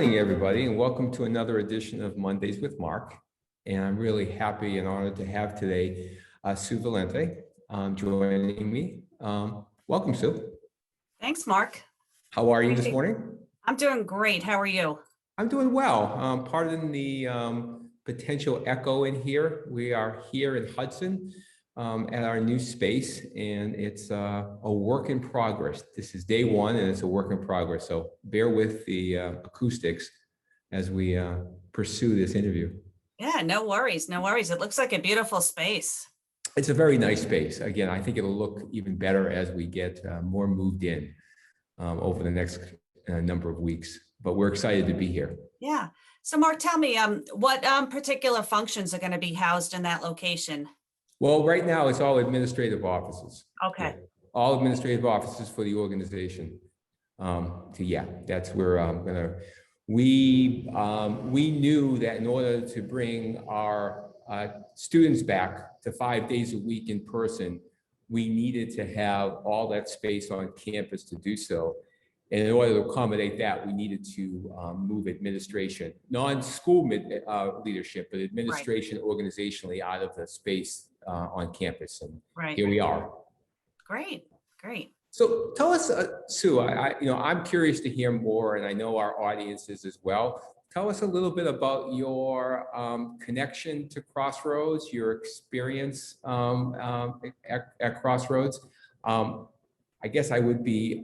morning, everybody, and welcome to another edition of Mondays with Mark. And I'm really happy and honored to have today Sue Valente joining me. Welcome, Sue. Thanks, Mark. How are you this morning? I'm doing great. How are you? I'm doing well. Pardon the potential echo in here. We are here in Hudson at our new space, and it's a work in progress. This is day one, and it's a work in progress. So bear with the acoustics as we pursue this interview. Yeah, no worries. No worries. It looks like a beautiful space. It's a very nice space. Again, I think it'll look even better as we get more moved in over the next number of weeks. But we're excited to be here. Yeah. So Mark, tell me, what particular functions are going to be housed in that location? Well, right now it's all administrative offices. Okay. Yeah. All administrative offices for the organization. That's where we knew that in order to bring our students back to 5 days a week in person, we needed to have all that space on campus to do so. And in order to accommodate that, we needed to move administration, non-school leadership, but administration organizationally out of the space on campus. And here we are. Great, great. So tell us, Sue, I'm curious to hear more, and I know our audience is as well. Tell us a little bit about your connection to Crossroads, your experience at Crossroads. I guess I would be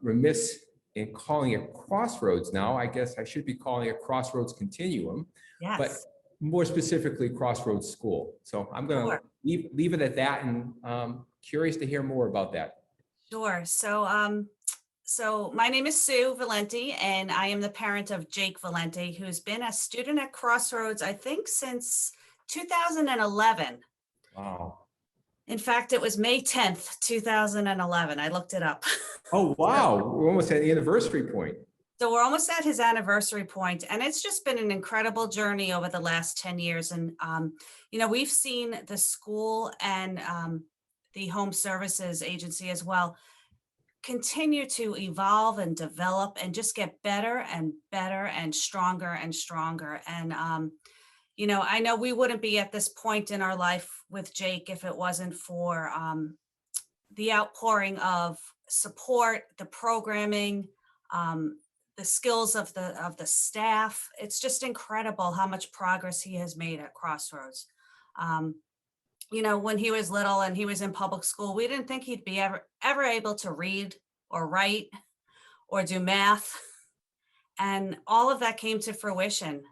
remiss in calling it Crossroads now. I guess I should be calling it Crossroads Continuum, Yes. But more specifically Crossroads School. So I'm going to leave it at that, and curious to hear more about that. Sure. So my name is Sue Valente, and I am the parent of Jake Valente, who's been a student at Crossroads, I think, since 2011. Wow. In fact, it was May 10th, 2011. I looked it up. Oh, wow. We're almost at the anniversary point. So we're almost at his anniversary point, and it's just been an incredible journey over the last 10 years. And, we've seen the school and the home services agency as well continue to evolve and develop and just get better and better and stronger and stronger. And, I know we wouldn't be at this point in our life with Jake if it wasn't for the outpouring of support, the programming, the skills of the staff. It's just incredible how much progress he has made at Crossroads. When he was little and he was in public school, we didn't think he'd be ever able to read or write or do math. And all of that came to fruition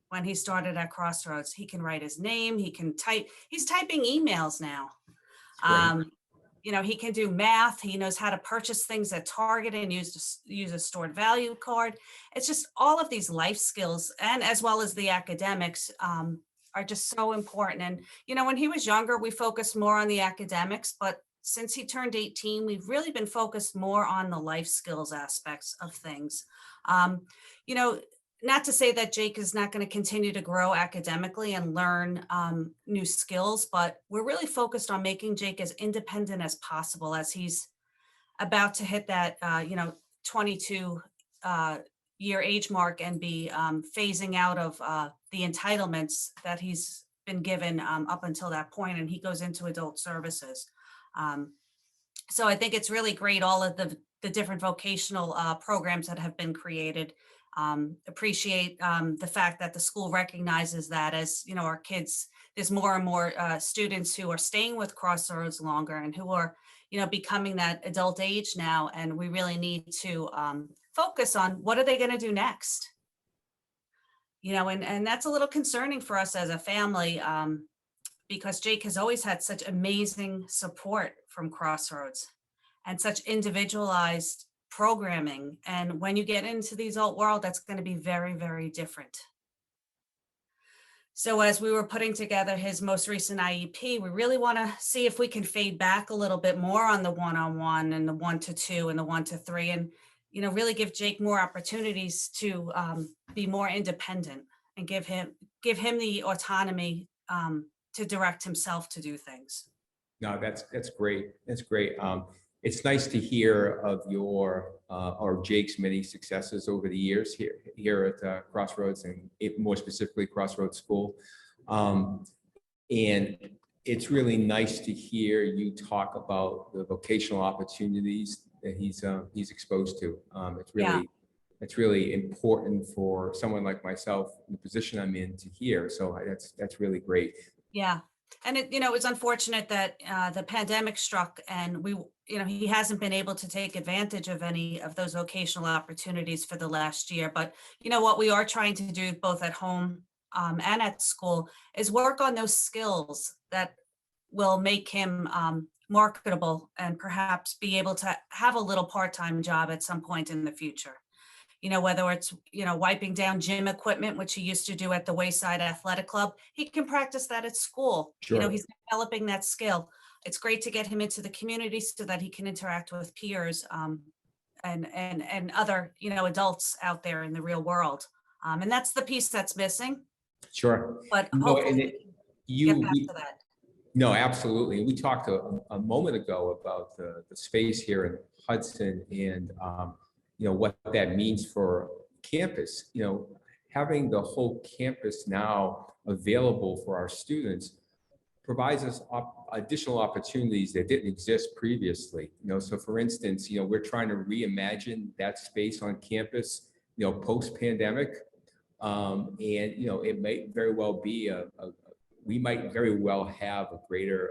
when he started at Crossroads. He can write his name, he can type, he's typing emails now. He can do math. He knows how to purchase things at Target and use a stored value card. It's just all of these life skills, and as well as the academics, are just so important. And, when he was younger, we focused more on the academics, but since he turned 18, we've really been focused more on the life skills aspects of things. Not to say that Jake is not going to continue to grow academically and learn new skills, but we're really focused on making Jake as independent as possible as he's about to hit that, 22 year age mark and be phasing out of the entitlements that he's been given up until that point, and he goes into adult services. So I think it's really great, all of the different vocational programs that have been created. Appreciate the fact that the school recognizes that, as our kids, there's more and more students who are staying with Crossroads longer and who are becoming that adult age now, and we really need to focus on what are they going to do next. And that's a little concerning for us as a family, because Jake has always had such amazing support from Crossroads and such individualized programming. And when you get into the adult world, that's going to be very, very different. So as we were putting together his most recent IEP, we really want to see if we can fade back a little bit more on the one-on-one and the 1-to-2 and the 1-to-3, and really give Jake more opportunities to be more independent and give him the autonomy to direct himself to do things. No, that's great. That's great. it's nice to hear of your or Jake's many successes over the years here at Crossroads, and more specifically Crossroads School. And it's really nice to hear you talk about the vocational opportunities that he's exposed to. It's really important for someone like myself in the position I'm in to hear. So that's really great. Yeah. And it was unfortunate that the pandemic struck, and he hasn't been able to take advantage of any of those vocational opportunities for the last year. But what we are trying to do both at home and at school is work on those skills that will make him marketable and perhaps be able to have a little part-time job at some point in the future. Whether it's, wiping down gym equipment, which he used to do at the Wayside Athletic Club, he can practice that at school. Sure. He's developing that skill. It's great to get him into the community so that he can interact with peers and other, adults out there in the real world. And that's the piece that's missing. Sure. But No, hopefully get back to that. No, absolutely. We talked a moment ago about the space here in Hudson and, what that means for campus. Having the whole campus now available for our students provides us additional opportunities that didn't exist previously. So for instance, we're trying to reimagine that space on campus, post-pandemic. And, it might very well be we might very well have a greater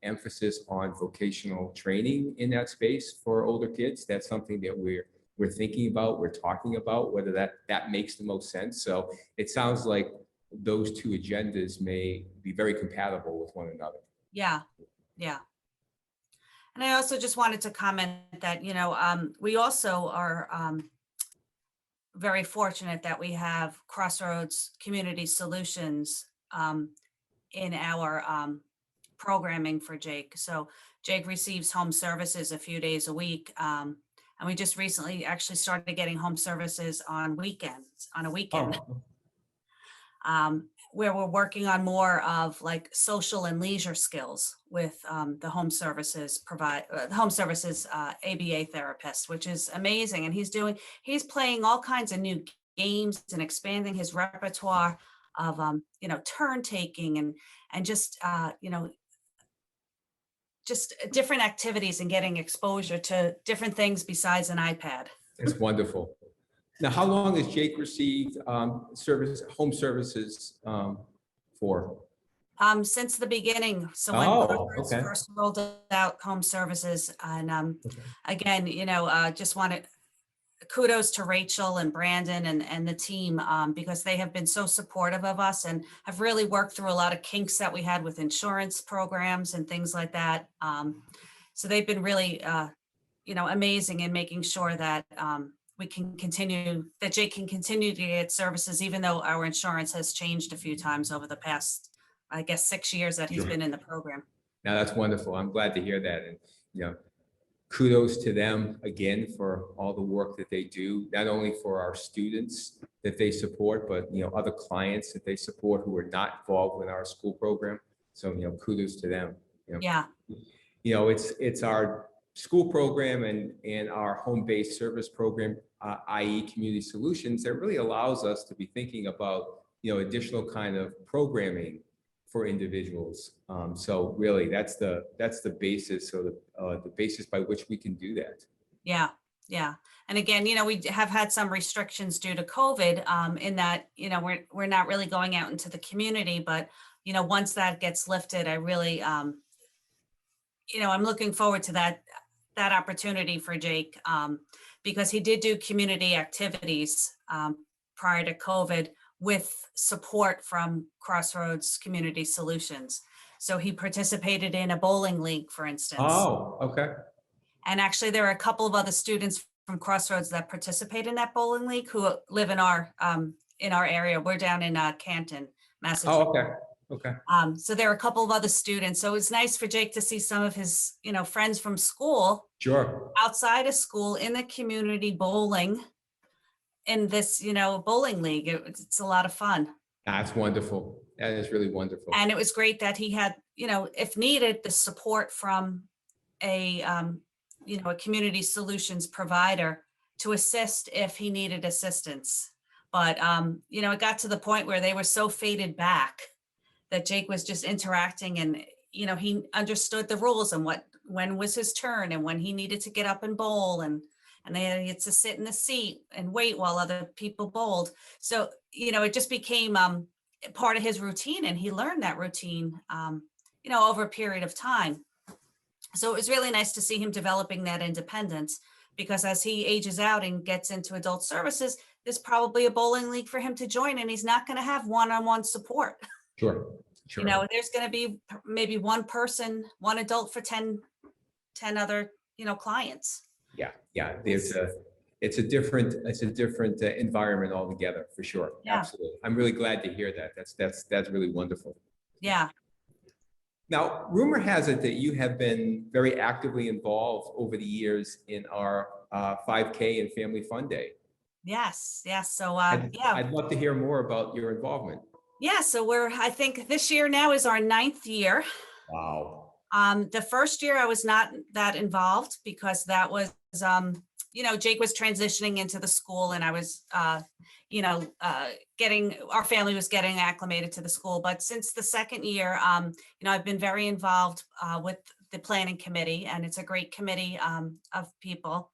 emphasis on vocational training in that space for older kids. That's something that we're thinking about, we're talking about, whether that makes the most sense. So it sounds like those two agendas may be very compatible with one another. Yeah. And I also just wanted to comment that, we also are very fortunate that we have Crossroads Community Solutions in our programming for Jake. So Jake receives home services a few days a week. And we just recently actually started getting home services on a weekend. Oh. Where we're working on more of like social and leisure skills with the home services ABA therapist, which is amazing. And he's playing all kinds of new games and expanding his repertoire of, turn taking and just different activities and getting exposure to different things besides an iPad. It's wonderful. Now, how long has Jake received home services for? Since the beginning. So when Okay. first rolled out home services, and again, just wanted kudos to Rachel and Brandon and the team because they have been so supportive of us and have really worked through a lot of kinks that we had with insurance programs and things like that. So they've been really, amazing in making sure that Jake can continue to get services, even though our insurance has changed a few times over the past, I guess, 6 years that he's been in the program. Now, that's wonderful. I'm glad to hear that. And, kudos to them again for all the work that they do, not only for our students that they support, but, other clients that they support who are not involved in our school program. So, kudos to them. Yeah. It's our school program and our home-based service program, i.e. Community Solutions, that really allows us to be thinking about, additional kind of programming for individuals. So really that's the basis, or the basis by which we can do that. Yeah. And again, we have had some restrictions due to COVID in that, we're not really going out into the community, but, once that gets lifted, I really, I'm looking forward to that opportunity for Jake because he did do community activities prior to COVID with support from Crossroads Community Solutions. So he participated in a bowling league, for instance. Oh, okay. And actually there are a couple of other students from Crossroads that participate in that bowling league who live in our area. We're down in Canton, Massachusetts. Oh, okay. So there are a couple of other students. So it's nice for Jake to see some of his, friends from school. Sure. Outside of school in the community bowling in this, bowling league. It's a lot of fun. That's wonderful. That is really wonderful. And it was great that he had, if needed, the support from a a community solutions provider to assist if he needed assistance. But, it got to the point where they were so faded back that Jake was just interacting, and, he understood the rules and when was his turn and when he needed to get up and bowl, and they had to sit in the seat and wait while other people bowled. So, it just became part of his routine, and he learned that routine, over a period of time. So it was really nice to see him developing that independence, because as he ages out and gets into adult services, there's probably a bowling league for him to join, and he's not going to have one-on-one support. Sure. There's going to be maybe one person, one adult for 10 other, clients. Yeah. It's a different environment altogether, for sure. Yeah. Absolutely. I'm really glad to hear that. That's really wonderful. Yeah. Now, rumor has it that you have been very actively involved over the years in our 5K and Family Fun Day. Yes. So, I'd love to hear more about your involvement. Yeah. So I think this year now is our 9th year. Wow. The first year I was not that involved, because that was, Jake was transitioning into the school, and I was, our family was getting acclimated to the school. But since the second year, I've been very involved with the planning committee, and it's a great committee of people.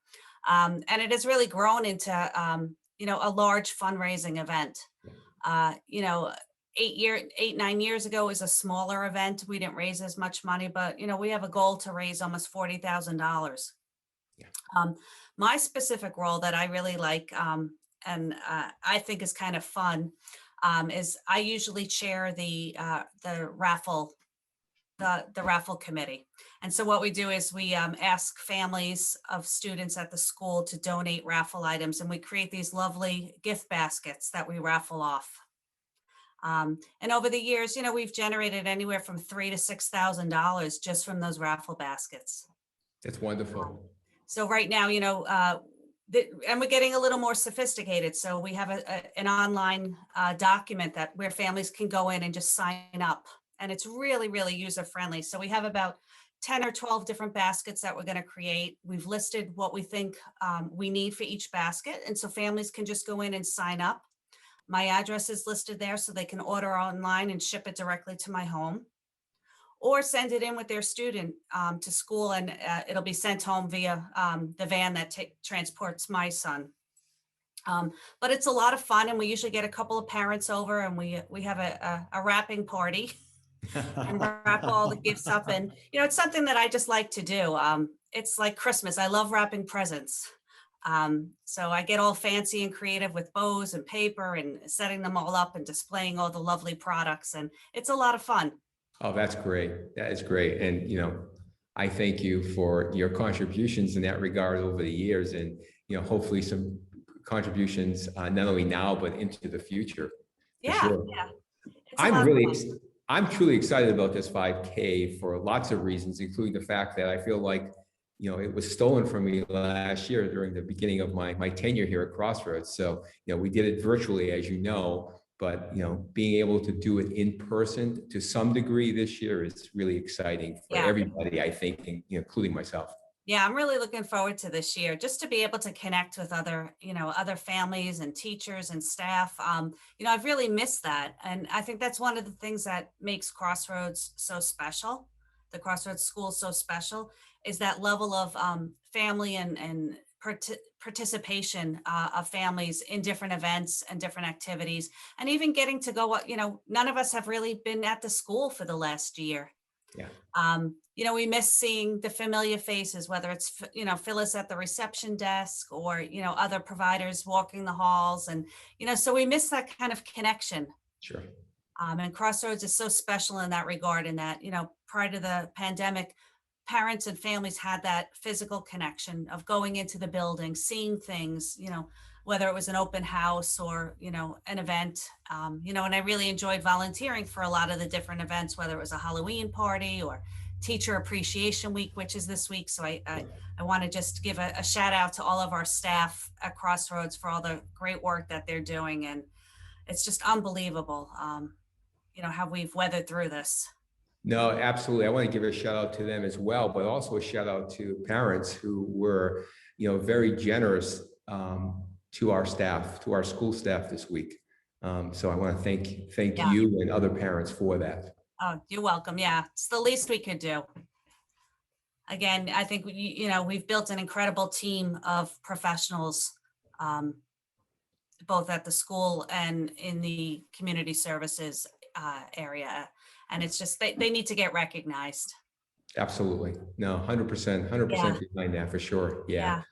And it has really grown into, a large fundraising event. 9 years ago was a smaller event. We didn't raise as much money, but, we have a goal to raise almost $40,000. Yeah. My specific role that I really like, and I think is kind of fun, is I usually chair the raffle committee. And so what we do is we ask families of students at the school to donate raffle items, and we create these lovely gift baskets that we raffle off. And over the years, we've generated anywhere from $3,000 to $6,000 just from those raffle baskets. That's wonderful. So right now, and we're getting a little more sophisticated. So we have an online document where families can go in and just sign up, and it's really, really user friendly. So we have about 10 or 12 different baskets that we're going to create. We've listed what we think we need for each basket, and so families can just go in and sign up. My address is listed there, so they can order online and ship it directly to my home, or send it in with their student to school, and it'll be sent home via the van that transports my son. But it's a lot of fun, and we usually get a couple of parents over, and we have a wrapping party and wrap all the gifts up. And, it's something that I just like to do. It's like Christmas. I love wrapping presents. So I get all fancy and creative with bows and paper and setting them all up and displaying all the lovely products. And it's a lot of fun. Oh, that's great. That is great. And, I thank you for your contributions in that regard over the years, and, hopefully some contributions not only now, but into the future. Yeah. Sure. Yeah. I'm truly excited about this 5K for lots of reasons, including the fact that I feel like, it was stolen from me last year during the beginning of my tenure here at Crossroads. So, we did it virtually, as you know, but, being able to do it in person to some degree this year is really exciting for everybody, I think, including myself. Yeah, I'm really looking forward to this year, just to be able to connect with other families and teachers and staff. I've really missed that. And I think that's one of the things that makes Crossroads so special. The Crossroads School so special is that level of family and participation of families in different events and different activities, and even getting to go, none of us have really been at the school for the last year. Yeah. We miss seeing the familiar faces, whether it's, Phyllis at the reception desk or, other providers walking the halls. And, so we miss that kind of connection. Sure. And Crossroads is so special in that regard, in that, prior to the pandemic, parents and families had that physical connection of going into the building, seeing things, whether it was an open house or, an event, and I really enjoyed volunteering for a lot of the different events, whether it was a Halloween party or Teacher Appreciation Week, which is this week. So I want to just give a shout out to all of our staff at Crossroads for all the great work that they're doing. And it's just unbelievable, how we've weathered through this. No, absolutely. I want to give a shout out to them as well, but also a shout out to parents who were, very generous to our staff, to our school staff this week. So I want to thank Yeah. you and other parents for that. Oh, you're welcome. Yeah, it's the least we could do. Again, I think we've built an incredible team of professionals, um, both at the school and in the community services area. And it's just they need to get recognized. Absolutely. No, 100%, Yeah, 100% behind that for sure. Yeah. yeah.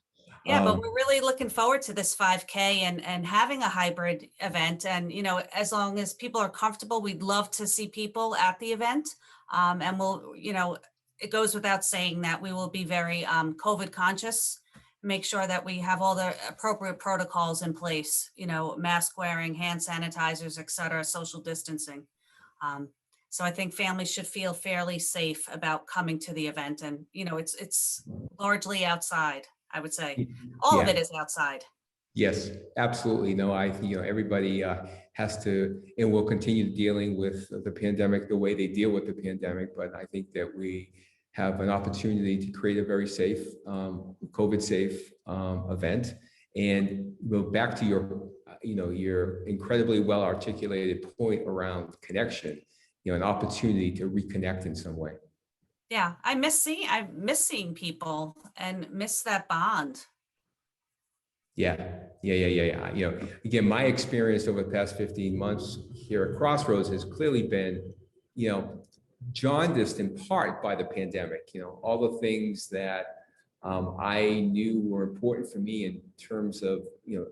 Yeah, but Um, we're really looking forward to this 5K and having a hybrid event. And, as long as people are comfortable, we'd love to see people at the event. And it goes without saying that we will be very COVID conscious, make sure that we have all the appropriate protocols in place, mask wearing, hand sanitizers, et cetera, social distancing. Um, so I think families should feel fairly safe about coming to the event. And, it's largely outside, I would say. All of yeah. it is outside. Yes, absolutely. No, everybody has to and will continue dealing with the pandemic the way they deal with the pandemic. But I think that we have an opportunity to create a very safe, COVID safe event. And go back to your incredibly well articulated point around connection, an opportunity to reconnect in some way. Yeah, I miss seeing people and miss that bond. Yeah. Again, my experience over the past 15 months here at Crossroads has clearly been, jaundiced in part by the pandemic. All the things that I knew were important for me in terms of,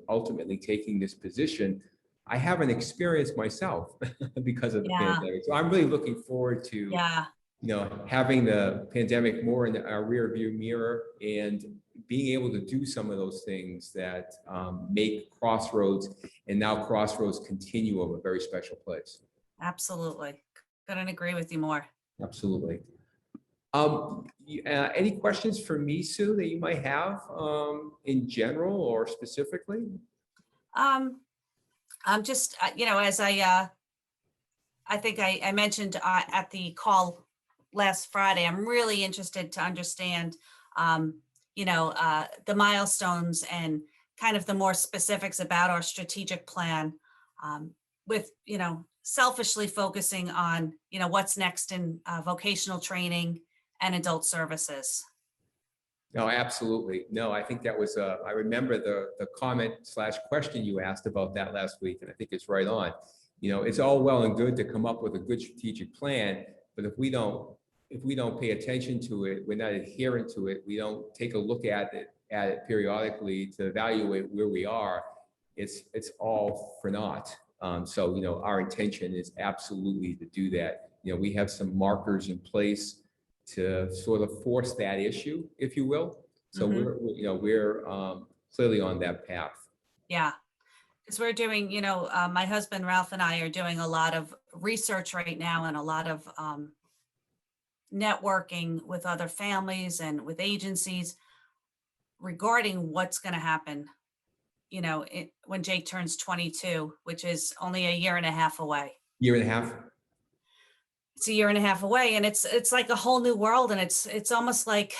ultimately taking this position. I haven't experienced myself because of the Yeah, pandemic. So I'm really looking forward to, yeah, having the pandemic more in our rear view mirror and being able to do some of those things that make Crossroads and now Crossroads Continuum a very special place. absolutely. Couldn't agree with you more. Absolutely. Any questions for me, Sue, that you might have in general or specifically? I'm just, as I think I mentioned at the call last Friday, I'm really interested to understand, the milestones and kind of the more specifics about our strategic plan, with, selfishly focusing on, what's next in vocational training and adult services. No, absolutely. No, I think that was, I remember the comment / question you asked about that last week, and I think it's right on. It's all well and good to come up with a good strategic plan, but if we don't pay attention to it, we're not adherent to it, we don't take a look at it periodically to evaluate where we are, it's all for naught. So, our intention is absolutely to do that. We have some markers in place to sort of force that issue, if you will. So we're clearly on that path. Yeah. Because we're doing, my husband Ralph and I are doing a lot of research right now and a lot of networking with other families and with agencies regarding what's going to happen, when Jake turns 22, which is only a year and a half away. Year and a half. It's a year and a half away, and it's like a whole new world, and it's almost like,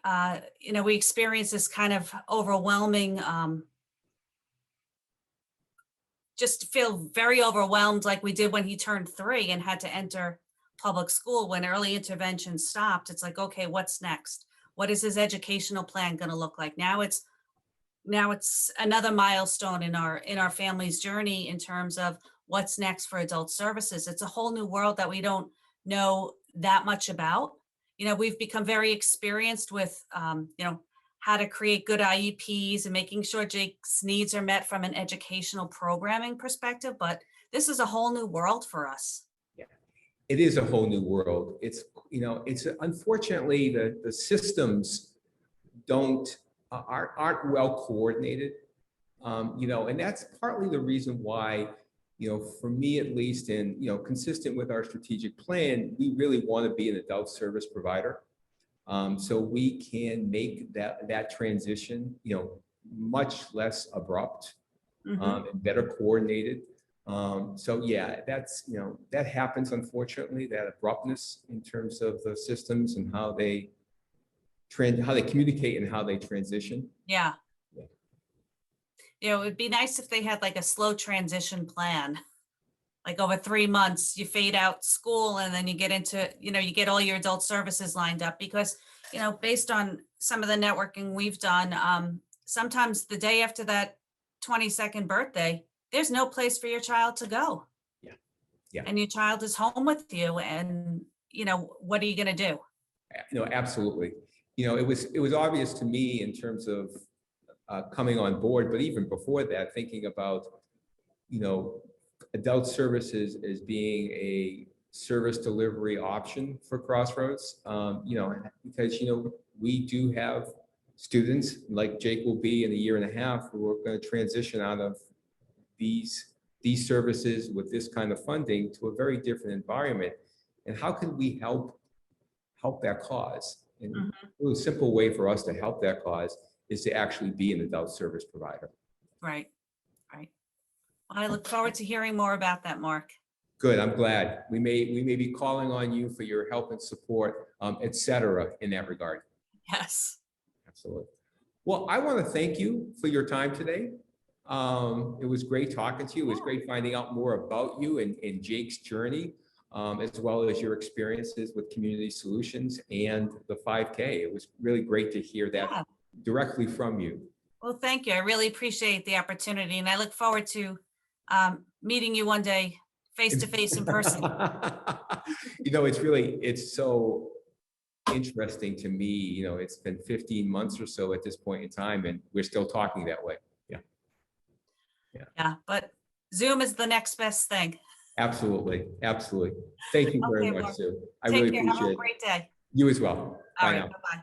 we experience this kind of overwhelming, just feel very overwhelmed like we did when he turned 3 and had to enter public school when early intervention stopped. It's like, okay, what's next? What is his educational plan going to look like? Now it's another milestone in our family's journey in terms of what's next for adult services. It's a whole new world that we don't know that much about. We've become very experienced with, how to create good IEPs and making sure Jake's needs are met from an educational programming perspective. But this is a whole new world for us. Yeah, it is a whole new world. It's unfortunately the systems aren't well coordinated. And that's partly the reason why, for me at least, and, consistent with our strategic plan, we really want to be an adult service provider. So we can make that transition, much less abrupt, and better coordinated. So yeah, that's, you know, that happens, unfortunately, that abruptness in terms of the systems and how they communicate and how they transition. Yeah. Yeah. You know, it'd be nice if they had like a slow transition plan. Like over 3 months, you fade out school and then you get into, you know, you get all your adult services lined up because, you know, based on some of the networking we've done, sometimes the day after that 22nd birthday, there's no place for your child to go. Yeah. Yeah. And your child is home with you and, you know, what are you going to do? You know, absolutely. You know, it was obvious to me in terms of coming on board, but even before that, thinking about, you know, adult services as being a service delivery option for Crossroads, you know, because, you know, we do have students like Jake will be in a year and a half who are going to transition out of these services with this kind of funding to a very different environment. And how can we help that cause? And Mhm. a really simple way for us to help that cause is to actually be an adult service provider. Right. Right. Well, I look forward to hearing more about that, Mark. Good, I'm glad. We may be calling on you for your help and support, et cetera, in that regard. Yes. Absolutely. Well, I want to thank you for your time today. It was great talking to you. It was great finding out more about you and Jake's journey, as well as your experiences with Community Solutions and the 5K. It was really great to hear that directly from you. Well, thank you. I really appreciate the opportunity and I look forward to meeting you one day face to face in person. You know, it's so interesting to me. You know, it's been 15 months or so at this point in time, and we're still talking that way. Yeah. Yeah. Yeah. But Zoom is the next best thing. Absolutely. Absolutely. Thank you very Okay, much, Mark. Sue. I Take really care. Have appreciate a it. great day. You as well. All Bye right. now. Bye-bye.